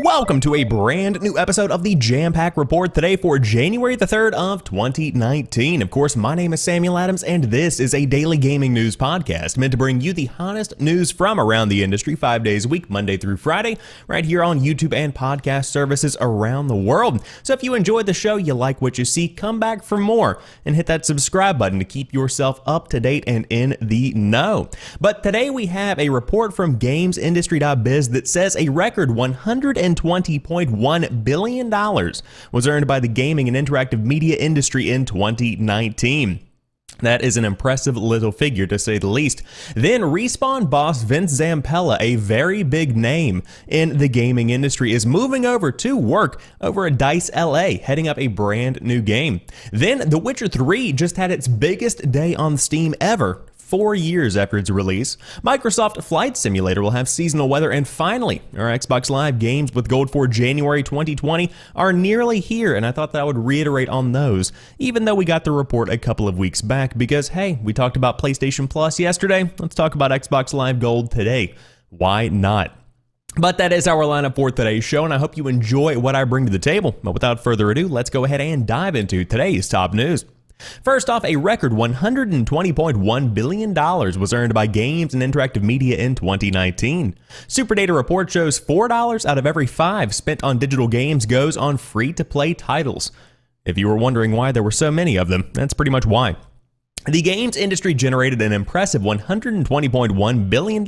Welcome to a brand new episode of the Jampack Report today for January the 3rd of 2019. Of course, my name is Samuel Adams and this is a daily gaming news podcast meant to bring you the hottest news from around the industry 5 days a week, Monday through Friday, right here on YouTube and podcast services around the world. So if you enjoyed the show, you like what you see, come back for more and hit that subscribe button to keep yourself up to date and in the know. But today we have a report from GamesIndustry.biz that says a record $120.1 billion was earned by the gaming and interactive media industry in 2019. That is an impressive little figure, to say the least. Then Respawn boss Vince Zampella, a very big name in the gaming industry, is moving over to work over at DICE LA, heading up a brand new game. Then The Witcher 3 just had its biggest day on Steam ever. 4 years after its release, Microsoft Flight Simulator will have seasonal weather, and finally, our Xbox Live games with gold for January 2020 are nearly here, and I thought that I would reiterate on those, even though we got the report a couple of weeks back, because hey, we talked about PlayStation Plus yesterday, let's talk about Xbox Live Gold today. Why not? But that is our lineup for today's show, and I hope you enjoy what I bring to the table. But without further ado, let's go ahead and dive into today's top news. First off, a record $120.1 billion was earned by games and interactive media in 2019. SuperData report shows $4 out of every 5 spent on digital games goes on free-to-play titles. If you were wondering why there were so many of them, that's pretty much why. The games industry generated an impressive $120.1 billion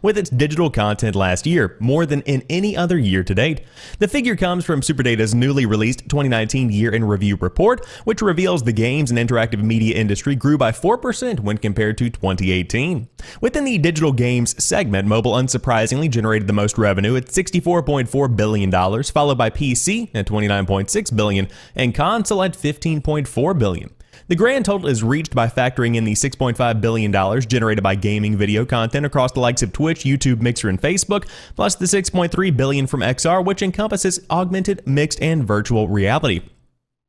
with its digital content last year, more than in any other year to date. The figure comes from SuperData's newly released 2019 Year in Review report, which reveals the games and interactive media industry grew by 4% when compared to 2018. Within the digital games segment, mobile unsurprisingly generated the most revenue at $64.4 billion, followed by PC at $29.6 billion and console at $15.4 billion. The grand total is reached by factoring in the $6.5 billion generated by gaming video content across the likes of Twitch, YouTube, Mixer, and Facebook, plus the $6.3 billion from XR, which encompasses augmented, mixed, and virtual reality.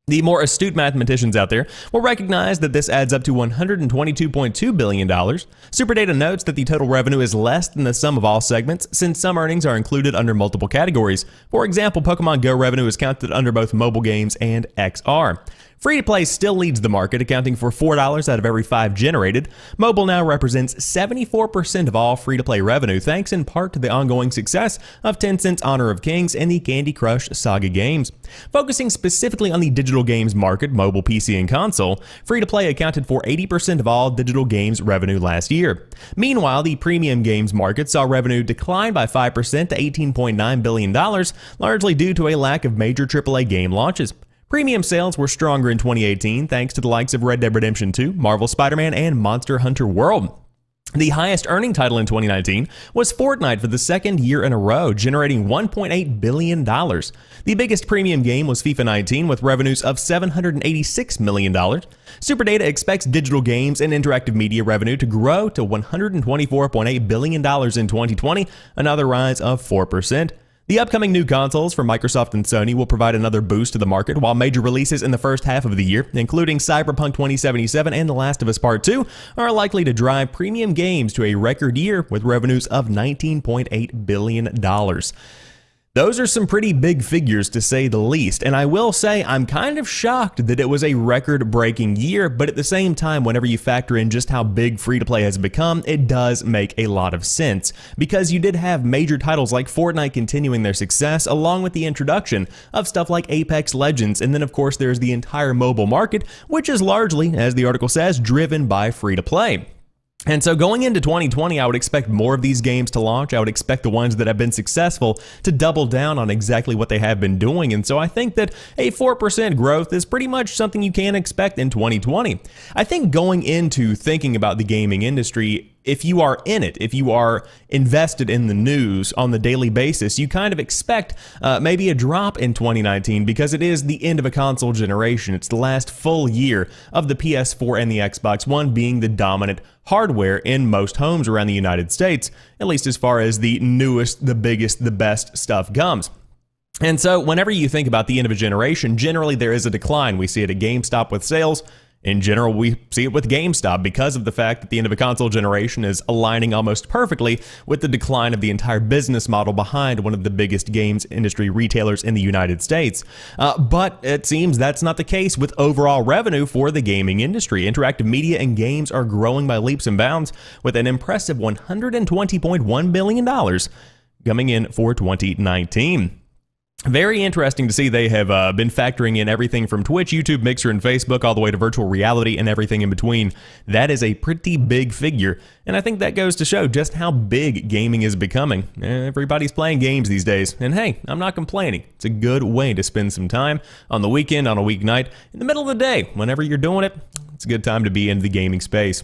The more astute mathematicians out there will recognize that this adds up to $122.2 billion. SuperData notes that the total revenue is less than the sum of all segments, since some earnings are included under multiple categories. For example, Pokemon Go revenue is counted under both mobile games and XR. Free-to-play still leads the market, accounting for $4 out of every 5 generated. Mobile now represents 74% of all free-to-play revenue, thanks in part to the ongoing success of Tencent's Honor of Kings and the Candy Crush Saga games. Focusing specifically on the digital games market, mobile, PC, and console, free-to-play accounted for 80% of all digital games revenue last year. Meanwhile, the premium games market saw revenue decline by 5% to $18.9 billion, largely due to a lack of major AAA game launches. Premium sales were stronger in 2018 thanks to the likes of Red Dead Redemption 2, Marvel Spider-Man, and Monster Hunter World. The highest earning title in 2019 was Fortnite for the second year in a row, generating $1.8 billion. The biggest premium game was FIFA 19 with revenues of $786 million. SuperData expects digital games and interactive media revenue to grow to $124.8 billion in 2020, another rise of 4%. The upcoming new consoles from Microsoft and Sony will provide another boost to the market, while major releases in the first half of the year, including Cyberpunk 2077 and The Last of Us Part 2, are likely to drive premium games to a record year with revenues of $19.8 billion. Those are some pretty big figures, to say the least, and I will say I'm kind of shocked that it was a record-breaking year, but at the same time, whenever you factor in just how big free-to-play has become, it does make a lot of sense, because you did have major titles like Fortnite continuing their success, along with the introduction of stuff like Apex Legends, and then of course there's the entire mobile market, which is largely, as the article says, driven by free-to-play. And so going into 2020, I would expect more of these games to launch. I would expect the ones that have been successful to double down on exactly what they have been doing. And so I think that a 4% growth is pretty much something you can expect in 2020. I think going into thinking about the gaming industry, if you are in it, if you are invested in the news on the daily basis, you kind of expect maybe a drop in 2019 because it is the end of a console generation. It's the last full year of the PS4 and the Xbox One being the dominant hardware in most homes around the United States, at least as far as the newest, the biggest, the best stuff comes. And so whenever you think about the end of a generation, generally there is a decline. We see it at GameStop with sales. In general, we see it with GameStop because of the fact that the end of a console generation is aligning almost perfectly with the decline of the entire business model behind one of the biggest games industry retailers in the United States. But it seems that's not the case with overall revenue for the gaming industry. Interactive media and games are growing by leaps and bounds with an impressive $120.1 billion coming in for 2019. Very interesting to see they have been factoring in everything from Twitch, YouTube, Mixer, and Facebook all the way to virtual reality and everything in between. That is a pretty big figure, and I think that goes to show just how big gaming is becoming. Everybody's playing games these days, and hey, I'm not complaining. It's a good way to spend some time on the weekend, on a weeknight, in the middle of the day. Whenever you're doing it, it's a good time to be in the gaming space.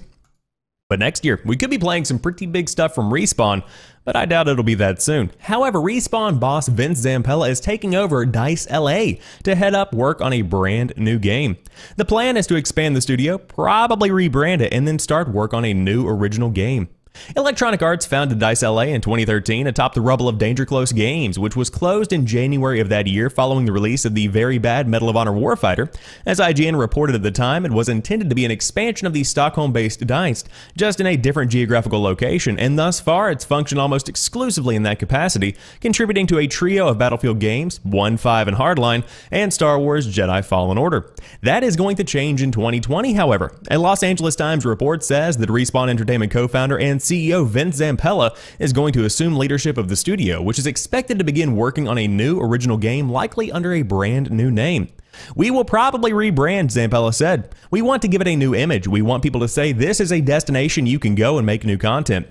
But next year, we could be playing some pretty big stuff from Respawn, but I doubt it'll be that soon. However, Respawn boss Vince Zampella is taking over DICE LA to head up work on a brand new game. The plan is to expand the studio, probably rebrand it, and then start work on a new original game. Electronic Arts founded DICE LA in 2013 atop the rubble of Danger Close Games, which was closed in January of that year following the release of the very bad Medal of Honor Warfighter. As IGN reported at the time, it was intended to be an expansion of the Stockholm-based DICE, just in a different geographical location, and thus far it's functioned almost exclusively in that capacity, contributing to a trio of Battlefield games, 1, 5, and Hardline, and Star Wars Jedi Fallen Order. That is going to change in 2020, however. A Los Angeles Times report says that Respawn Entertainment co-founder and CEO Vince Zampella is going to assume leadership of the studio, which is expected to begin working on a new original game, likely under a brand new name. "We will probably rebrand," Zampella said. "We want to give it a new image. We want people to say this is a destination you can go and make new content."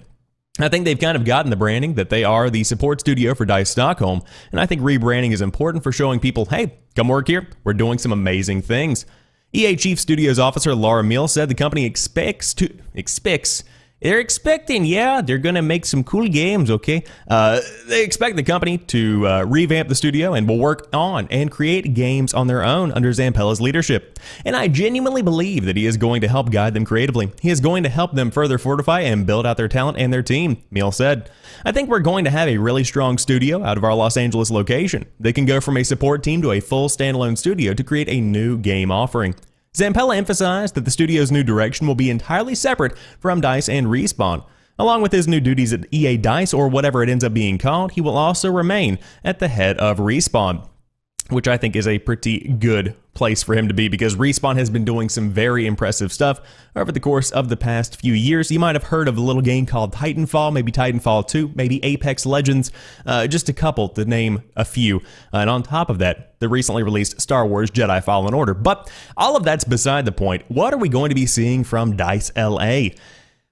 I think they've kind of gotten the branding that they are the support studio for DICE Stockholm, and I think rebranding is important for showing people, hey, come work here, we're doing some amazing things. EA Chief Studios Officer Laura Miele said the company they're going to make some cool games, okay? They expect the company to revamp the studio and will work on and create games on their own under Zampella's leadership. And I genuinely believe that he is going to help guide them creatively. He is going to help them further fortify and build out their talent and their team, Miele said. "I think we're going to have a really strong studio out of our Los Angeles location. They can go from a support team to a full standalone studio to create a new game offering." Zampella emphasized that the studio's new direction will be entirely separate from DICE and Respawn. Along with his new duties at EA DICE, or whatever it ends up being called, he will also remain at the head of Respawn, which I think is a pretty good place for him to be because Respawn has been doing some very impressive stuff over the course of the past few years. You might have heard of a little game called Titanfall, maybe Titanfall 2, maybe Apex Legends, just a couple to name a few. And on top of that, the recently released Star Wars Jedi Fallen Order. But all of that's beside the point. What are we going to be seeing from DICE LA?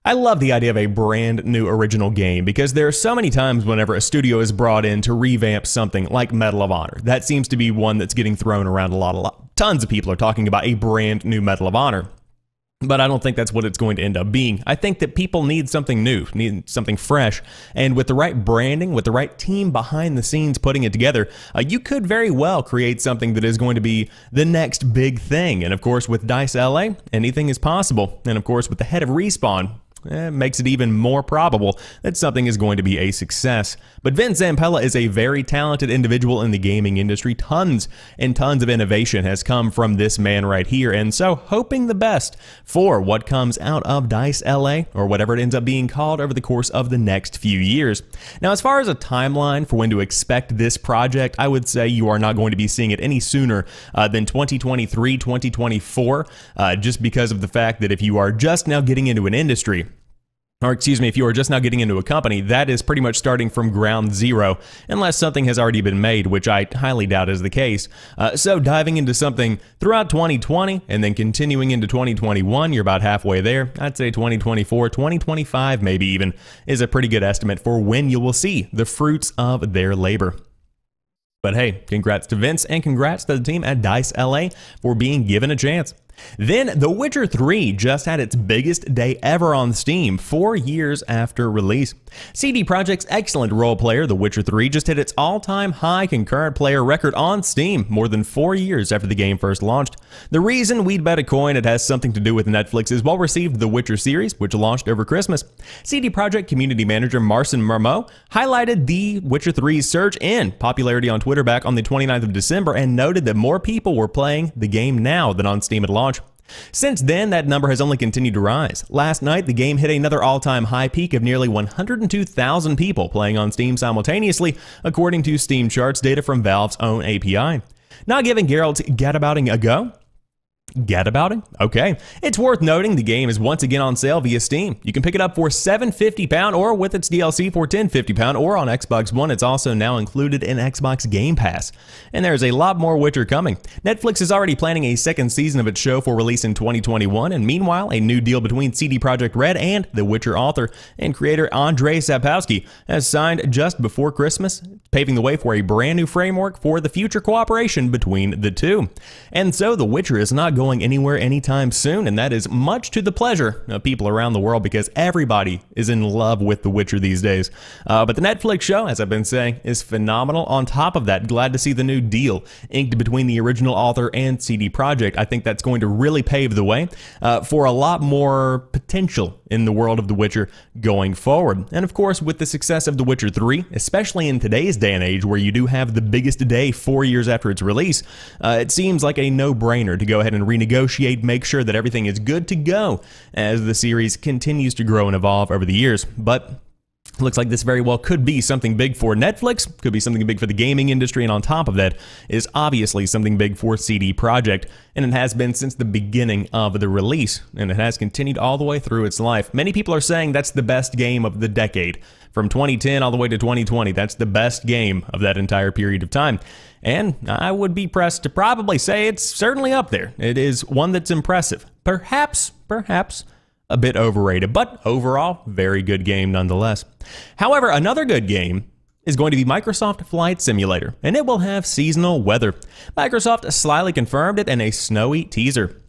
I love the idea of a brand new original game because there are so many times whenever a studio is brought in to revamp something like Medal of Honor. That seems to be one that's getting thrown around a lot. Tons of people are talking about a brand new Medal of Honor. But I don't think that's what it's going to end up being. I think that people need something new, need something fresh. And with the right branding, with the right team behind the scenes putting it together, you could very well create something that is going to be the next big thing. And of course, with DICE LA, anything is possible. And of course, with the head of Respawn, makes it even more probable that something is going to be a success. But Vince Zampella is a very talented individual in the gaming industry. Tons and tons of innovation has come from this man right here, and so hoping the best for what comes out of DICE LA, or whatever it ends up being called, over the course of the next few years. Now, as far as a timeline for when to expect this project, I would say you are not going to be seeing it any sooner than 2023, 2024, just because of the fact that if you are just now getting into an industry, or excuse me, if you are just now getting into a company, that is pretty much starting from ground zero, unless something has already been made, which I highly doubt is the case. So diving into something throughout 2020 and then continuing into 2021, you're about halfway there. I'd say 2024, 2025 maybe even, is a pretty good estimate for when you will see the fruits of their labor. But hey, congrats to Vince and congrats to the team at DICE LA for being given a chance. Then, The Witcher 3 just had its biggest day ever on Steam, 4 years after release. CD Projekt's excellent role player, The Witcher 3, just hit its all-time high concurrent player record on Steam more than 4 years after the game first launched. The reason we'd bet a coin it has something to do with Netflix is well-received The Witcher series, which launched over Christmas. CD Projekt community manager Marcin Marmot highlighted The Witcher 3's surge in popularity on Twitter back on the 29th of December and noted that more people were playing the game now than on Steam at launch. Since then, that number has only continued to rise. Last night, the game hit another all-time high peak of nearly 102,000 people playing on Steam simultaneously, according to Steam charts data from Valve's own API. Not giving Geralt's gadabouting a go? Gadabouting? Okay. It's worth noting the game is once again on sale via Steam. You can pick it up for £7.50 or with its DLC for £10.50, or on Xbox One it's also now included in Xbox Game Pass. And there's a lot more Witcher coming. Netflix is already planning a second season of its show for release in 2021, and meanwhile a new deal between CD Projekt Red and The Witcher author and creator Andrzej Sapkowski has signed just before Christmas, paving the way for a brand new framework for the future cooperation between the two. And so The Witcher is not going anywhere anytime soon, and that is much to the pleasure of people around the world because everybody is in love with The Witcher these days. But the Netflix show, as I've been saying, is phenomenal. On top of that, glad to see the new deal inked between the original author and CD Projekt. I think that's going to really pave the way for a lot more potential in the world of The Witcher going forward. And of course, with the success of The Witcher 3, especially in today's day and age where you do have the biggest day 4 years after its release, it seems like a no-brainer to go ahead and renegotiate, make sure that everything is good to go as the series continues to grow and evolve over the years. But looks like this very well could be something big for Netflix, could be something big for the gaming industry, and on top of that is obviously something big for CD Projekt, and it has been since the beginning of the release, and it has continued all the way through its life. Many people are saying that's the best game of the decade. From 2010 all the way to 2020, that's the best game of that entire period of time. And I would be pressed to probably say it's certainly up there. It is one that's impressive. Perhaps a bit overrated, but overall, very good game nonetheless. However, another good game is going to be Microsoft Flight Simulator, and it will have seasonal weather. Microsoft slyly confirmed it in a snowy teaser.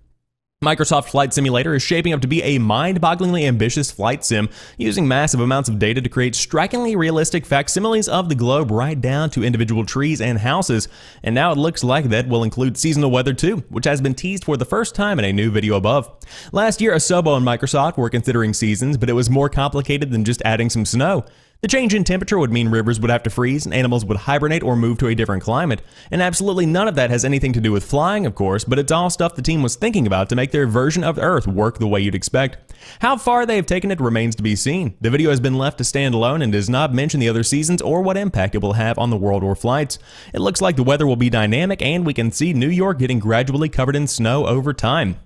Microsoft Flight Simulator is shaping up to be a mind-bogglingly ambitious flight sim, using massive amounts of data to create strikingly realistic facsimiles of the globe right down to individual trees and houses. And now it looks like that will include seasonal weather too, which has been teased for the first time in a new video above. Last year, Asobo and Microsoft were considering seasons, but it was more complicated than just adding some snow. The change in temperature would mean rivers would have to freeze and animals would hibernate or move to a different climate. And absolutely none of that has anything to do with flying, of course, but it's all stuff the team was thinking about to make their version of Earth work the way you'd expect. How far they have taken it remains to be seen. The video has been left to stand alone and does not mention the other seasons or what impact it will have on the world or flights. It looks like the weather will be dynamic, and we can see New York getting gradually covered in snow over time.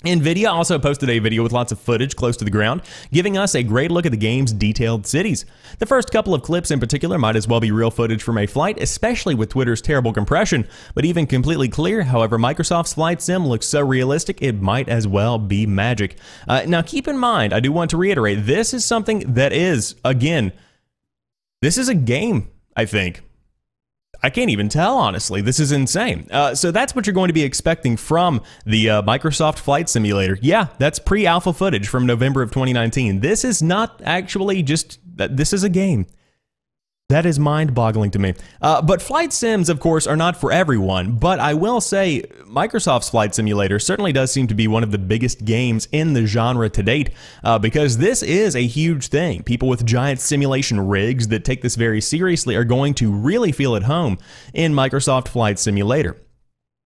NVIDIA also posted a video with lots of footage close to the ground, giving us a great look at the game's detailed cities. The first couple of clips in particular might as well be real footage from a flight, especially with Twitter's terrible compression, but even completely clear, however, Microsoft's Flight Sim looks so realistic it might as well be magic. Now keep in mind, I do want to reiterate, this is something that is, again, this is a game, I think. I can't even tell, honestly. This is insane. So that's what you're going to be expecting from the Microsoft Flight Simulator. Yeah, that's pre-alpha footage from November of 2019. This is not actually just, this is a game. That is mind-boggling to me. But flight sims, of course, are not for everyone, but I will say Microsoft's Flight Simulator certainly does seem to be one of the biggest games in the genre to date, because this is a huge thing. People with giant simulation rigs that take this very seriously are going to really feel at home in Microsoft Flight Simulator.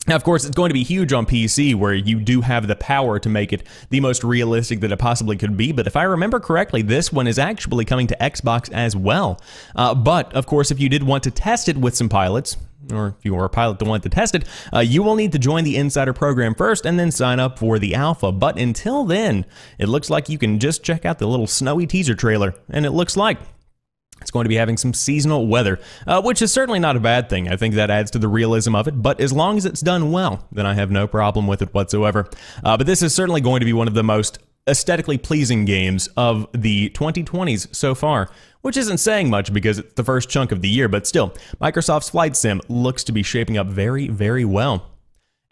Now, of course, it's going to be huge on PC, where you do have the power to make it the most realistic that it possibly could be, but if I remember correctly, this one is actually coming to Xbox as well. But, of course, if you did want to test it with some pilots, or if you were a pilot that wanted to test it, you will need to join the Insider program first and then sign up for the alpha. But until then, it looks like you can just check out the little snowy teaser trailer, and it looks like it's going to be having some seasonal weather, which is certainly not a bad thing. I think that adds to the realism of it, but as long as it's done well, then I have no problem with it whatsoever. But this is certainly going to be one of the most aesthetically pleasing games of the 2020s so far, which isn't saying much because it's the first chunk of the year, but still, Microsoft's Flight Sim looks to be shaping up very, very well.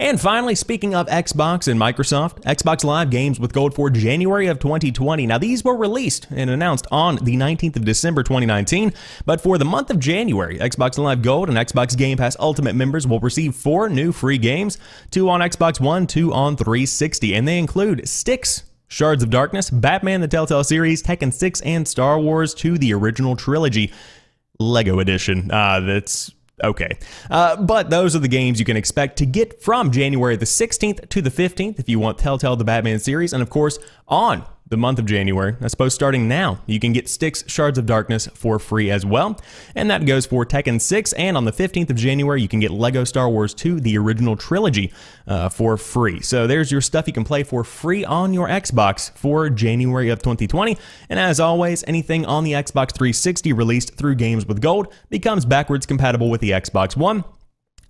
And finally, speaking of Xbox and Microsoft, Xbox Live games with gold for January of 2020. Now, these were released and announced on the 19th of December 2019, but for the month of January, Xbox Live Gold and Xbox Game Pass Ultimate members will receive 4 new free games, 2 on Xbox One, 2 on 360, and they include Styx, Shards of Darkness, Batman the Telltale Series, Tekken 6, and Star Wars 2, the original trilogy, Lego Edition. That's Okay, but those are the games you can expect to get from January the 16th to the 15th if you want Telltale the Batman series, and of course on the month of January, I suppose starting now, you can get Styx Shards of Darkness for free as well, and that goes for Tekken 6, and on the 15th of January, you can get LEGO Star Wars 2, the original trilogy, for free. So there's your stuff you can play for free on your Xbox for January of 2020, and as always, anything on the Xbox 360 released through Games with Gold becomes backwards compatible with the Xbox One.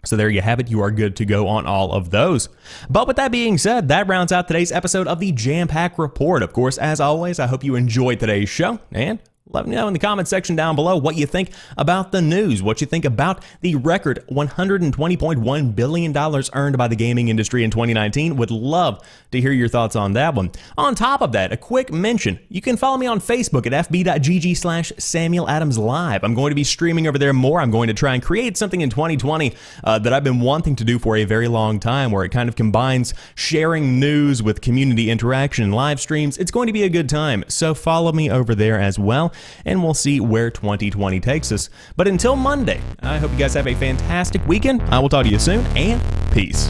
So there you have it. You are good to go on all of those. But with that being said, that rounds out today's episode of the Jampack Report. Of course, as always, I hope you enjoyed today's show, and let me know in the comment section down below what you think about the news, what you think about the record $120.1 billion earned by the gaming industry in 2019. Would love to hear your thoughts on that one. On top of that, a quick mention. You can follow me on Facebook at fb.gg/SamuelAdamsLive. I'm going to be streaming over there more. I'm going to try and create something in 2020 that I've been wanting to do for a very long time, where it kind of combines sharing news with community interaction and live streams. It's going to be a good time, so follow me over there as well, and we'll see where 2020 takes us. But until Monday, I hope you guys have a fantastic weekend. I will talk to you soon, and peace.